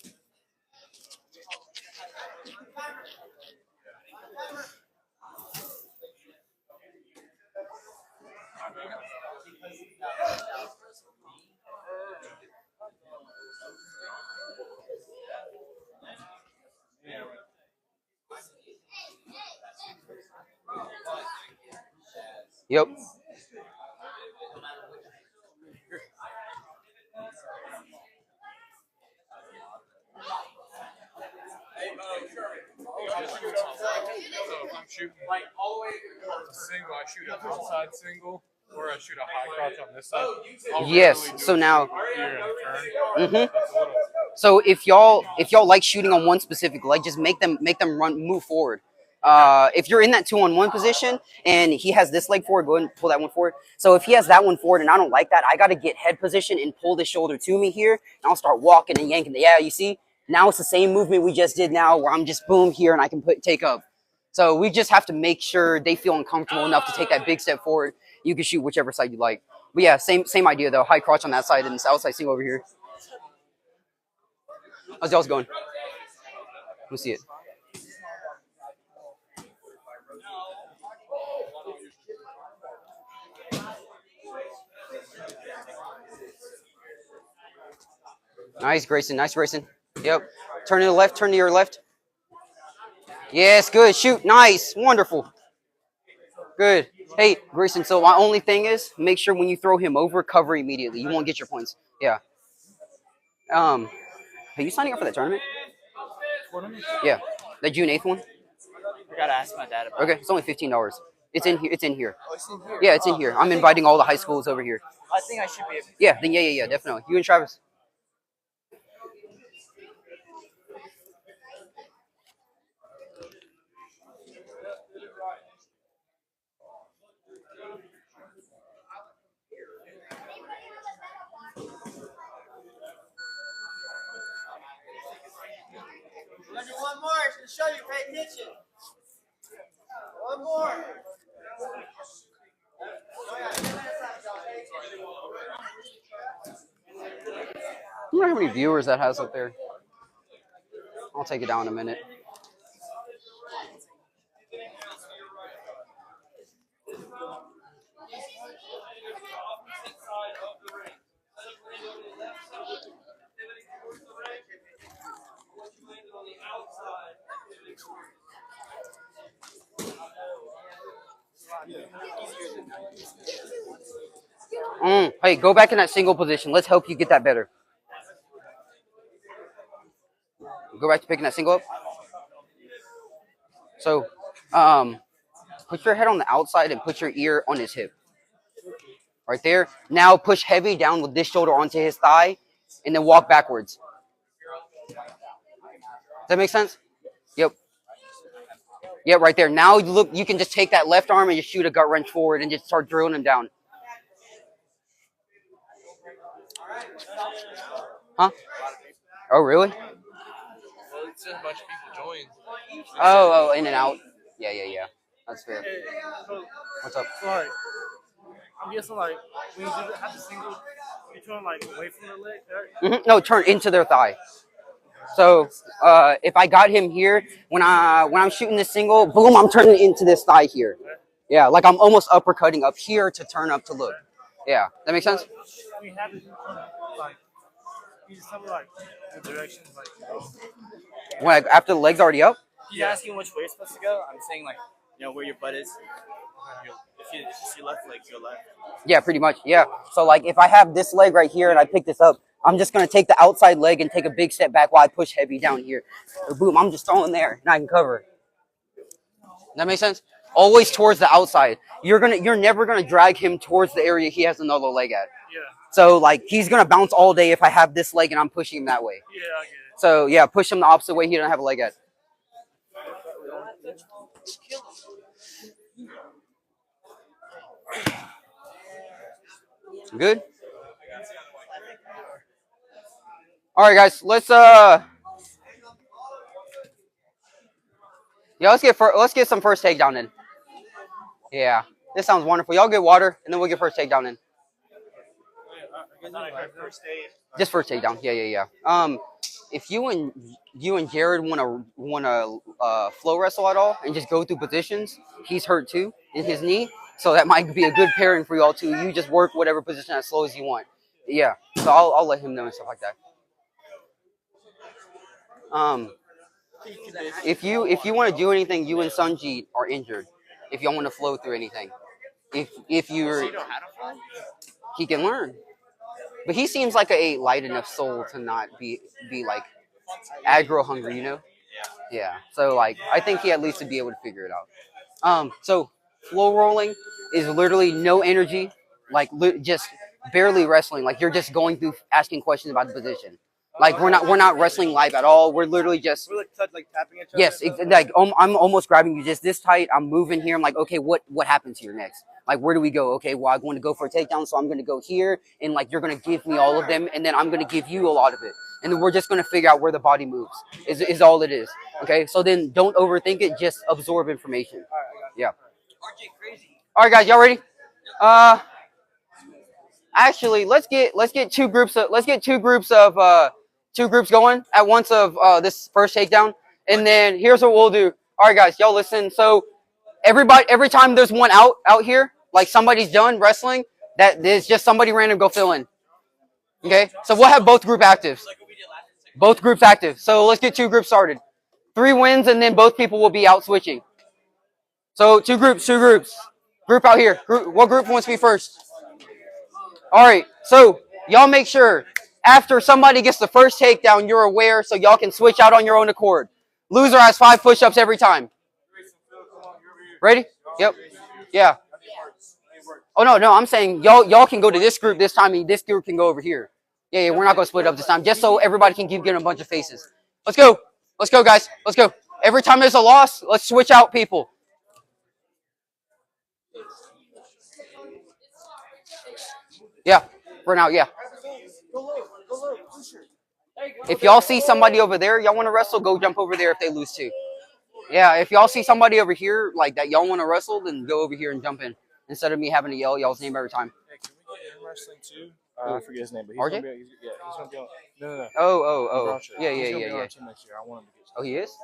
Yep. So if I'm shooting like all the way to single, I shoot an outside single, or I shoot a high crotch on this side. Yes. So now. Here and turn. So if y'all like shooting on one specific leg, just make them move forward. If you're in that 2-on-1 position and he has this leg forward, go ahead and pull that one forward. So if he has that one forward and I don't like that, I got to get head position and pull this shoulder to me here, and I'll start walking and yanking. Yeah, you see? Now it's the same movement we just did now, where I'm just boom here and I can take up. So we just have to make sure they feel uncomfortable enough to take that big step forward. You can shoot whichever side you like. But yeah, same idea though. High crotch on that side and outside single over here. How's y'all's going? Let me see it. Nice, Grayson. Nice, Grayson. Yep. Turn to the left. Turn to your left. Yes, good. Shoot. Nice. Wonderful. Good. Hey, Grayson, so my only thing is make sure when you throw him over, cover immediately. You won't get your points. Yeah. Are you signing up for that tournament? Yeah. The June 8th one? I gotta ask my dad about Okay, it's only $15. It's in here. It's in here. Yeah, it's in here. I'm inviting all the high schools over here. I think I should be able to. Yeah, then yeah, definitely. You and Travis. We're gonna do one more. It's gonna show you. Pay attention. One more. You know how many viewers that has up there? I'll take it down in a minute. Hey, go back in that single position. Let's help you get that better. Go back to picking that single up. So, put your head on the outside and put your ear on his hip. Right there. Now push heavy down with this shoulder onto his thigh and then walk backwards. Does that make sense? Yep. Yeah, right there. Now look, you can just take that left arm and just shoot a gut wrench forward and just start drilling him down. Huh? Oh, really? Well, it says a bunch of people joined. Oh, in and out. Yeah. That's fair. Hey, so, What's up? so like, I'm guessing like when you do have the single, you turn like away from the leg, right? No, turn into their thigh. So if I got him here, when I'm shooting the single, boom, I'm turning into this thigh here. Yeah, like I'm almost uppercutting up here to turn up to look. Yeah, that makes sense? We have it like, you just tell me like the directions, like, When after the leg's already up? He's asking which way you're supposed to go. I'm saying like, where your butt is. If you see left leg, go left. Yeah, pretty much. Yeah. So like if I have this leg right here and I pick this up, I'm just gonna take the outside leg and take a big step back while I push heavy down here. Or boom, I'm just throwing there and I can cover. That makes sense? Always towards the outside. You're never gonna drag him towards the area he has another leg at. yeah, So like he's gonna bounce all day if I have this leg and I'm pushing him that way. yeah, I get it. So yeah, push him the opposite way he doesn't have a leg at. Good. All right, guys. Let's let's get some first takedown in. Yeah, this sounds wonderful. Y'all get water, and then we'll get first takedown in. Just first takedown. Yeah. If you and Jared wanna flow wrestle at all and just go through positions, he's hurt too in his knee, so that might be a good pairing for y'all too. You just work whatever position as slow as you want. Yeah, so I'll let him know and stuff like that. If you want to do anything, you and Sunjeet are injured. If y'all want to flow through anything, if you're, he can learn. But he seems like a light enough soul to not be like aggro hungry, you know? Yeah. So like I think he at least would be able to figure it out. So flow rolling is literally no energy, like just barely wrestling. Like you're just going through asking questions about the position. Like we're not wrestling live at all. We're literally just like tapping each other. yes, like I'm almost grabbing you just this tight. I'm moving here. I'm like, okay, what happens here next? Like, where do we go? Okay, well, I'm going to go for a takedown, so I'm going to go here, and like you're going to give me all of them, and then I'm going to give you a lot of it, and then we're just going to figure out where the body moves. Is all it is. Okay, so then don't overthink it. Just absorb information. Yeah. RJ crazy. All right, guys, y'all ready? Actually, let's get two groups going at once of this first takedown, and then here's what we'll do. All right, guys, y'all listen. So every time there's one out here, like somebody's done wrestling, that there's just somebody random go fill in. Okay, so we'll have both group actives. Both groups active. So let's get two groups started. 3 wins, and then both people will be out switching. So two groups. Group out here. What group wants to be first? All right, so y'all make sure after somebody gets the first takedown, you're aware so y'all can switch out on your own accord. Loser has 5 push-ups every time. Ready? Yep. Yeah. Oh, no, I'm saying y'all can go to this group this time, and this group can go over here. Yeah, we're not going to split up this time, just so everybody can keep getting a bunch of faces. Let's go. Let's go, guys. Let's go. Every time there's a loss, let's switch out people. Yeah, for now, yeah. If y'all see somebody over there, y'all want to wrestle, go jump over there if they lose too. Yeah, if y'all see somebody over here like that y'all want to wrestle, then go over here and jump in. Instead of me having to yell y'all's name every time. Hey, can we get him wrestling too? I forget his name, but he's RJ? gonna be. He's gonna be on. No. Oh. Yeah. He's gonna be on our team next year. I want him to get. Oh, he is?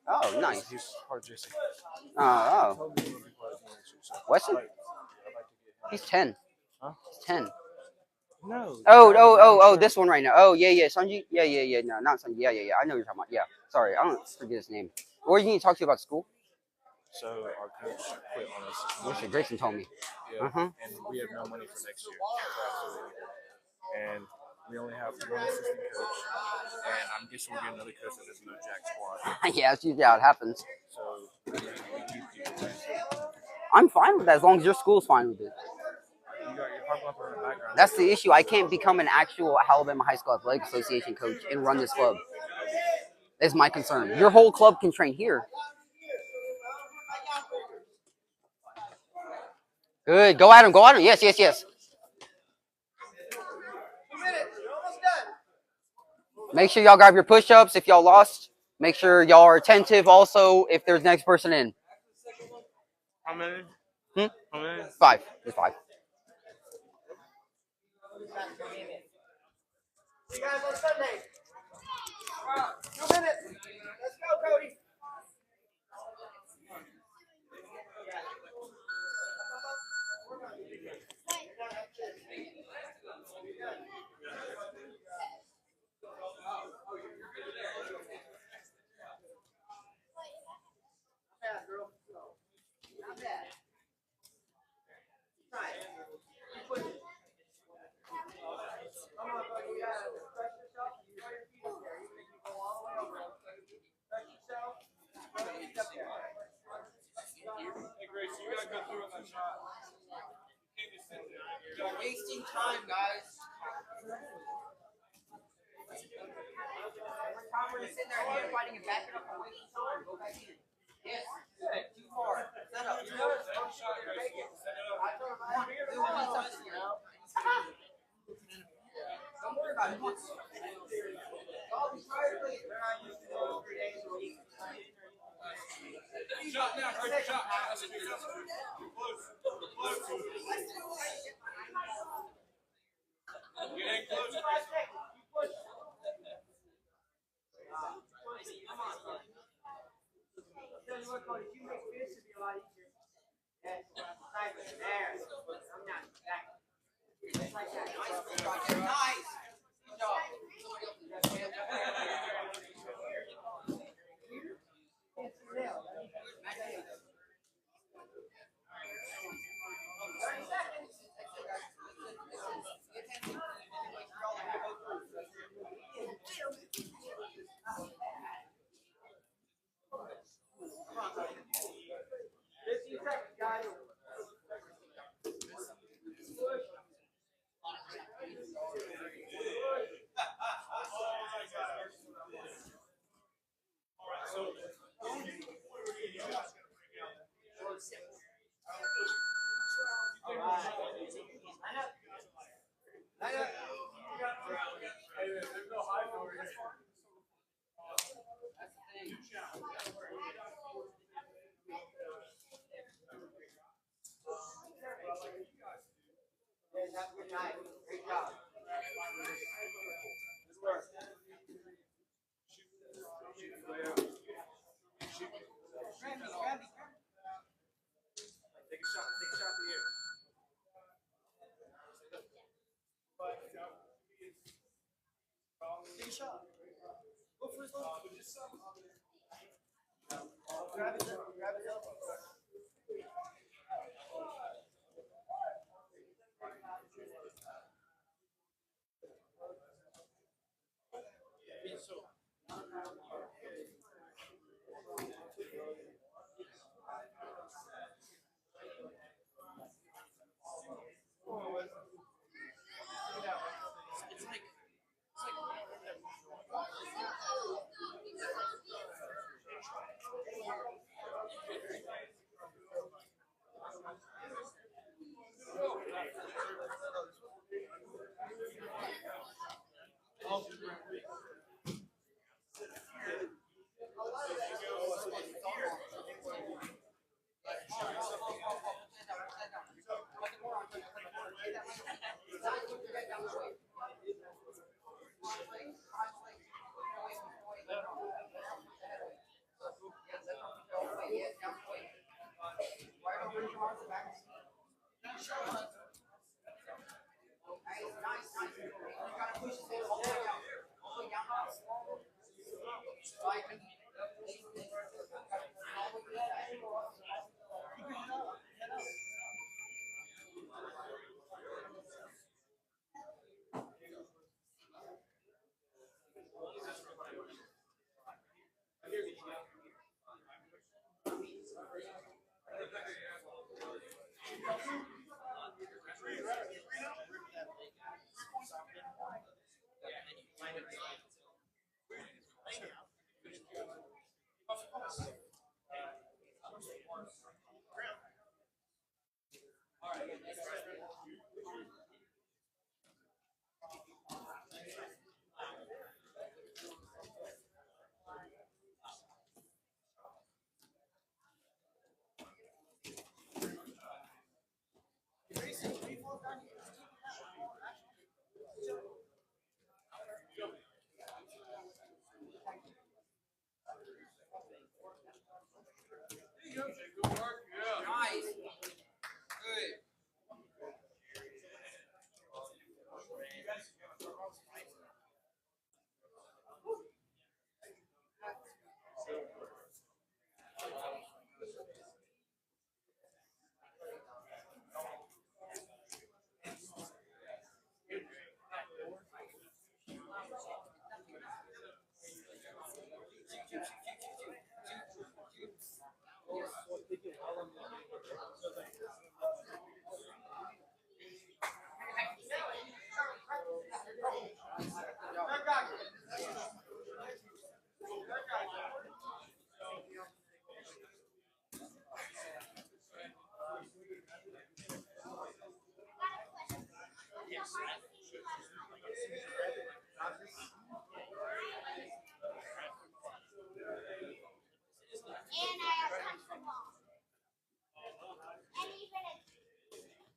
Oh, nice. He's part of JC. Oh. Told me he would be part of the team next year, so Weston? I'd like to get him. He's 10. Huh? He's 10. No. Oh, this one right now. Oh, yeah. Sanji? Yeah. No, not Sanji. Yeah. I know what you're talking about. Yeah. Sorry, I don't forget his name. Or you need to talk to you about school? So our coach quit on us. Yes, Grayson told me. Yeah. Uh-huh. And we have no money for next year. And we only have 1 assistant coach. And I'm guessing we're getting another coach that doesn't know jack squad. Yeah, that's usually how it happens. So we keep people in. I'm fine with that as long as your school's fine with it. You're talking about the background. That's the issue. I can't become an actual Alabama High School Athletic Association coach and run this club. That's my concern. Your whole club can train here. Good. Go at him. Yes. Make sure y'all grab your push-ups if y'all lost. Make sure y'all are attentive also if there's next person in. How many? How many? 5. There's 5. See you guys on Sunday. 2 minutes. Let's go, Cody. You're wasting time, guys. Every time we're sitting there hand fighting and backing up and wasting time, go back in. Yes. Too far. Set up. Don't worry about it. Y'all be tired later. They're not used to go 3 days a week. Shot now, break shot. Getting close. Nice. Good job. guys have a good night. Great job. Good work. Randy. Take a shot in the air. Take a shot. Go for his elbow. Grab his elbow.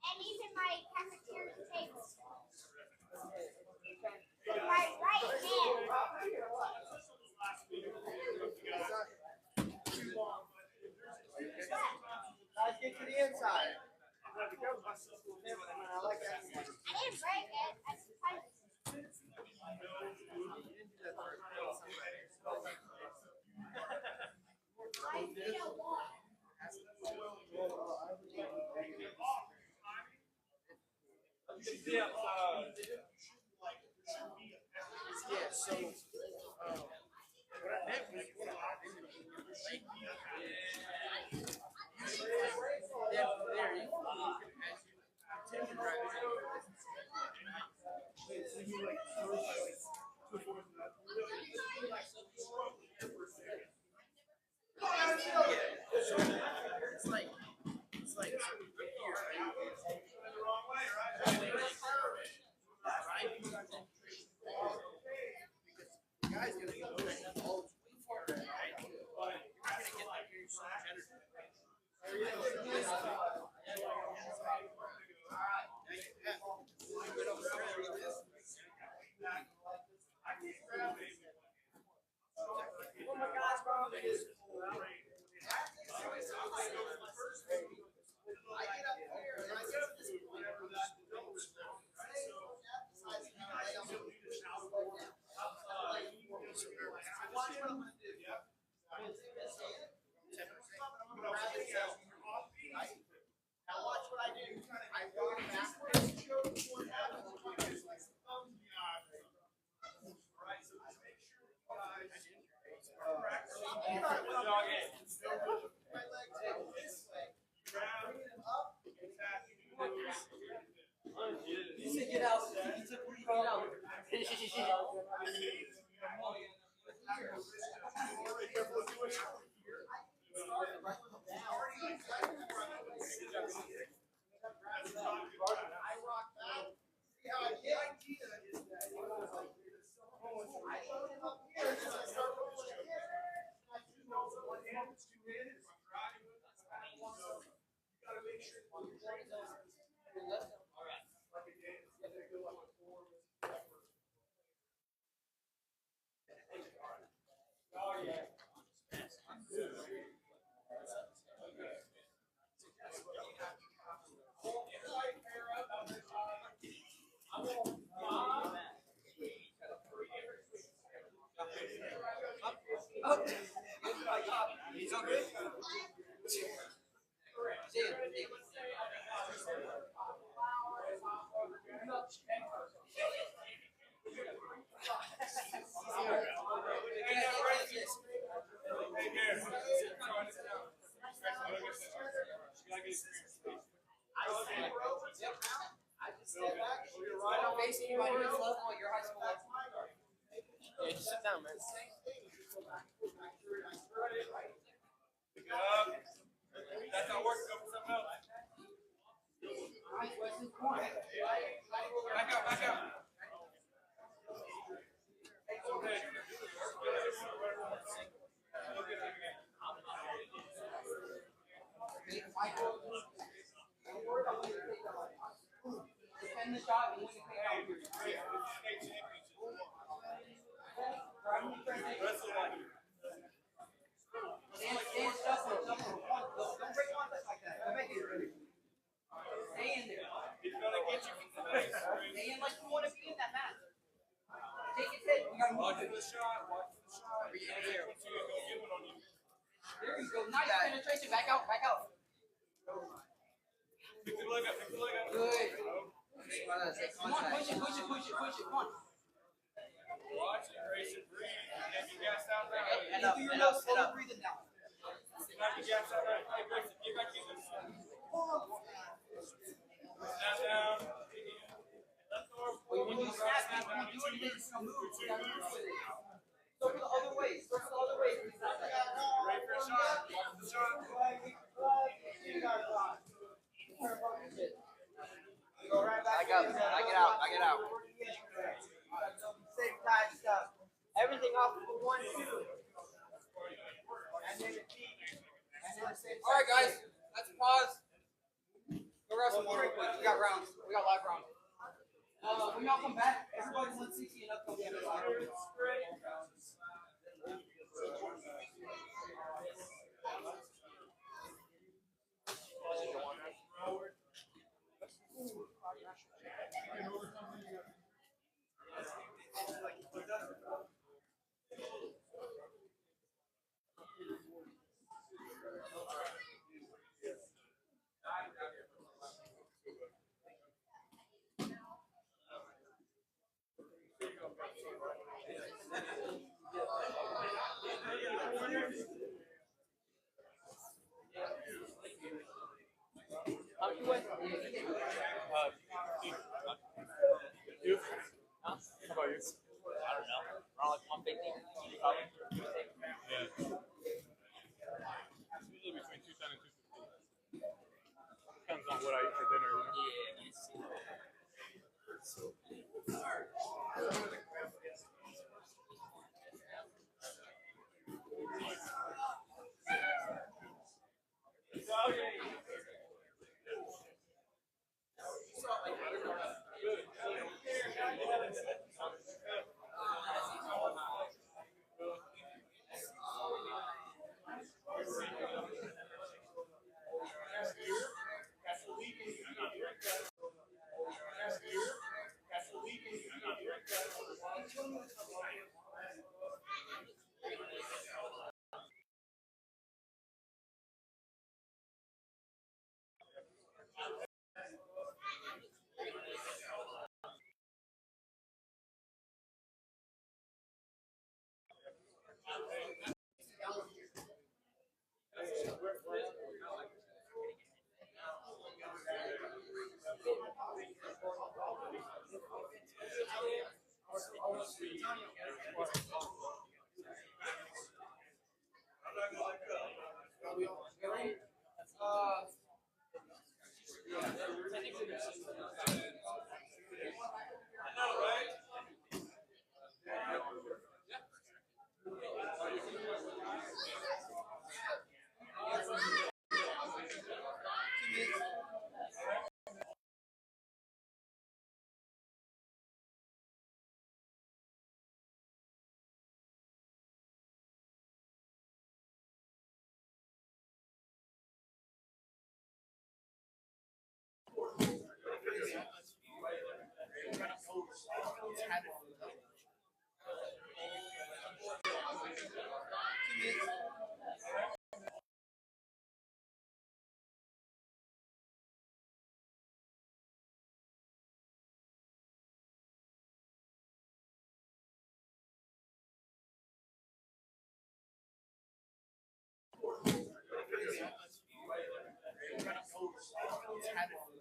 And even my cafeteria table. My right hand. Guys, get to the inside. I like that. I didn't break it. I just kind of. I feel one. Yeah, so what I meant was what I didn't mean to say. Then from there, you can as you continue driving. Yeah, so it's like here, right? The guy's gonna go and all way farther, right? You're not gonna get like here so much energy. Now you have Yeah, just sit down, man. That's not working. Go for something else. Back out, back out. Okay. Defend the shot and win the kick out. Stand shuffle. Don't break contact like that. Don't make it ready. Stay in there. He's gonna get you from the base. Stay in like you want to be in that match. Take his hit. You gotta move Watch it. the shot. Watch the shot. There Once you go get one on you. you go. Nice penetration. Back out. Back out. Pick the leg up. Pick the leg up. Good. Come on. Push it. Push it. Push it. Push it. Come on. Watch it, Grayson. Breathe. Get your gas out there. And up. And up. Slowly breathing down. Knock your gas out there. Hey, Grayson, get back in this. Snap down. When you snap, when you do anything, it's gonna move. You gotta move with it. Circle the other way. Circle the other way. Ready for a shot? Watch the shot. Back up. Back it out. Back it out. Same time stuff. Everything off of 1-2. And then the feet. All right, guys. Let's pause. Go wrestle more real quick. We got rounds. We got live rounds. When y'all come back, everybody 160 and up comes the other side. You? How about you? I don't know. We're all like 150. Probably. Yeah. Usually between 210 and 250. Depends on what I eat for dinner, you know? Had it